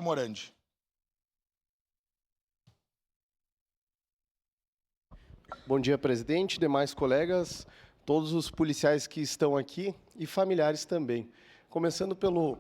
Morandi. Bom dia, presidente, demais colegas, todos os policiais que estão aqui e familiares também. Começando pelo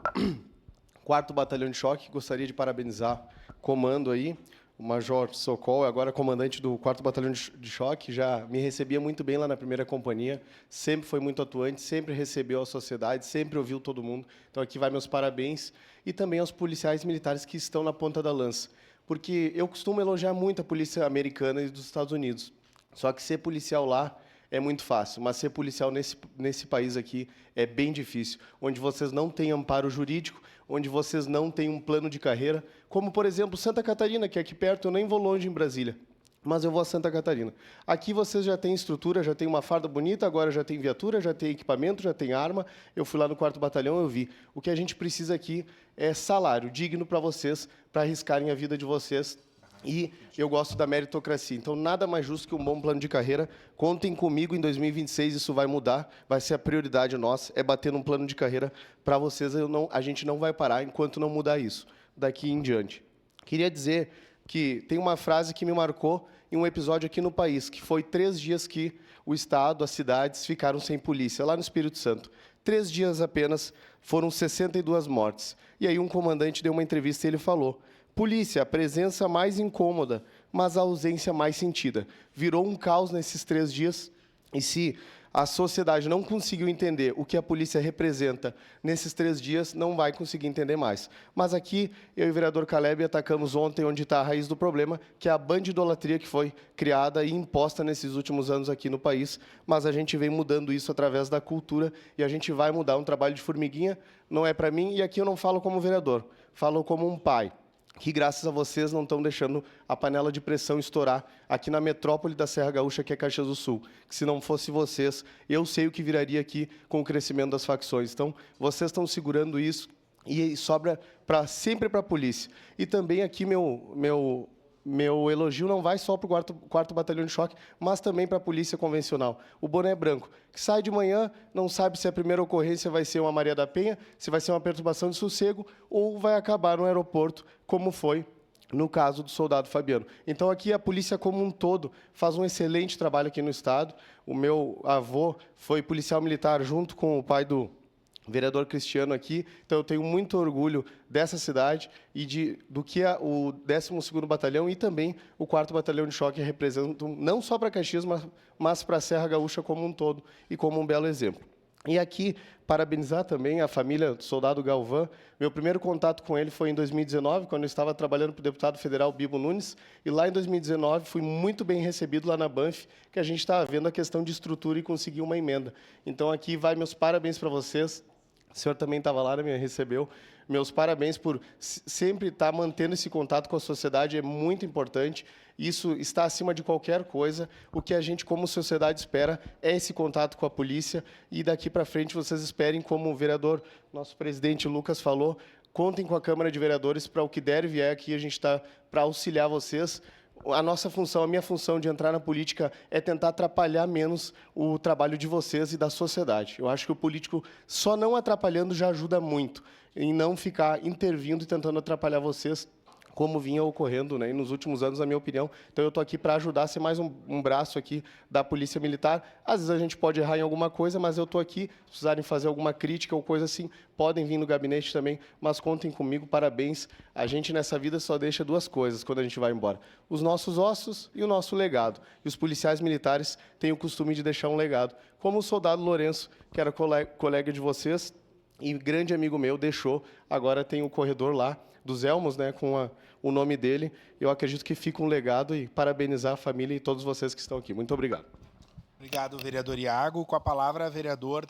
4º Batalhão de Choque, gostaria de parabenizar o comando aí, o Major Sokol, agora comandante do 4º Batalhão de Choque, já me recebia muito bem lá na primeira companhia, sempre foi muito atuante, sempre recebeu a sociedade, sempre ouviu todo mundo. Então aqui vai meus parabéns e também aos policiais militares que estão na ponta da lança, porque eu costumo elogiar muito a polícia americana e dos Estados Unidos. Só que ser policial lá é muito fácil, mas ser policial nesse país aqui é bem difícil, onde vocês não têm amparo jurídico, onde vocês não têm um plano de carreira, como, por exemplo, Santa Catarina, que é aqui perto, eu nem vou longe em Brasília, mas eu vou a Santa Catarina. Aqui vocês já têm estrutura, já têm uma farda bonita, agora já tem viatura, já tem equipamento, já tem arma. Eu fui lá no 4º Batalhão, eu vi. O que a gente precisa aqui é salário digno para vocês, para arriscarem a vida de vocês. E eu gosto da meritocracia. Então, nada mais justo que um bom plano de carreira. Contem comigo, em 2026 isso vai mudar, vai ser a prioridade nossa, é bater num plano de carreira para vocês. A gente não vai parar enquanto não mudar isso, daqui em diante. Queria dizer que tem uma frase que me marcou em um episódio aqui no país, que foi 3 dias que o Estado, as cidades, ficaram sem polícia, lá no Espírito Santo. 3 dias apenas, foram 62 mortes. E aí um comandante deu uma entrevista e ele falou: polícia, a presença mais incômoda, mas a ausência mais sentida. Virou um caos nesses 3 dias, e se a sociedade não conseguiu entender o que a polícia representa nesses 3 dias, não vai conseguir entender mais. Mas aqui, eu e o vereador Caleb atacamos ontem onde está a raiz do problema, que é a bandidolatria que foi criada e imposta nesses últimos anos aqui no país, mas a gente vem mudando isso através da cultura, e a gente vai mudar. Um trabalho de formiguinha não é para mim, e aqui eu não falo como vereador, falo como um pai, que, graças a vocês, não estão deixando a panela de pressão estourar aqui na metrópole da Serra Gaúcha, que é Caxias do Sul. Que, se não fosse vocês, eu sei o que viraria aqui com o crescimento das facções. Então, vocês estão segurando isso e sobra sempre para a polícia. E também aqui meu elogio não vai só para o 4º Batalhão de Choque, mas também para a polícia convencional. O boné branco, que sai de manhã, não sabe se a primeira ocorrência vai ser uma Maria da Penha, se vai ser uma perturbação de sossego ou vai acabar no aeroporto, como foi no caso do soldado Fabiano. Então, aqui a polícia como um todo faz um excelente trabalho aqui no Estado. O meu avô foi policial militar junto com o pai do vereador Cristiano aqui, então eu tenho muito orgulho dessa cidade e do que o 12º Batalhão e também o 4º Batalhão de Choque representam, não só para Caxias, mas para a Serra Gaúcha como um todo, e como um belo exemplo. E aqui, parabenizar também a família do soldado Galvão. Meu primeiro contato com ele foi em 2019, quando eu estava trabalhando para o deputado federal Bibo Nunes, e lá em 2019 fui muito bem recebido lá na Banff, que a gente estava vendo a questão de estrutura e conseguir uma emenda. Então, aqui vai meus parabéns para vocês. O senhor também estava lá, me recebeu. Meus parabéns por sempre estar mantendo esse contato com a sociedade, é muito importante. Isso está acima de qualquer coisa. O que a gente, como sociedade, espera é esse contato com a polícia. E daqui para frente, vocês esperem, como o vereador, nosso presidente Lucas falou, contem com a Câmara de Vereadores para o que der e vier aqui. A gente está para auxiliar vocês. A nossa função, a minha função de entrar na política é tentar atrapalhar menos o trabalho de vocês e da sociedade. Eu acho que o político, só não atrapalhando, já ajuda muito, em não ficar intervindo e tentando atrapalhar vocês, como vinha ocorrendo, né, nos últimos anos, na minha opinião. Então, eu estou aqui para ajudar, ser mais um braço aqui da Polícia Militar. Às vezes a gente pode errar em alguma coisa, mas eu estou aqui. Se precisarem fazer alguma crítica ou coisa assim, podem vir no gabinete também, mas contem comigo, parabéns. A gente, nessa vida, só deixa 2 coisas quando a gente vai embora: os nossos ossos e o nosso legado. E os policiais militares têm o costume de deixar um legado. Como o soldado Lourenço, que era colega de vocês, e grande amigo meu, deixou. Agora tem o corredor lá dos Elmos, né, com o nome dele. Eu acredito que fica um legado, e parabenizar a família e todos vocês que estão aqui. Muito obrigado. Obrigado, vereador Iago. Com a palavra, vereador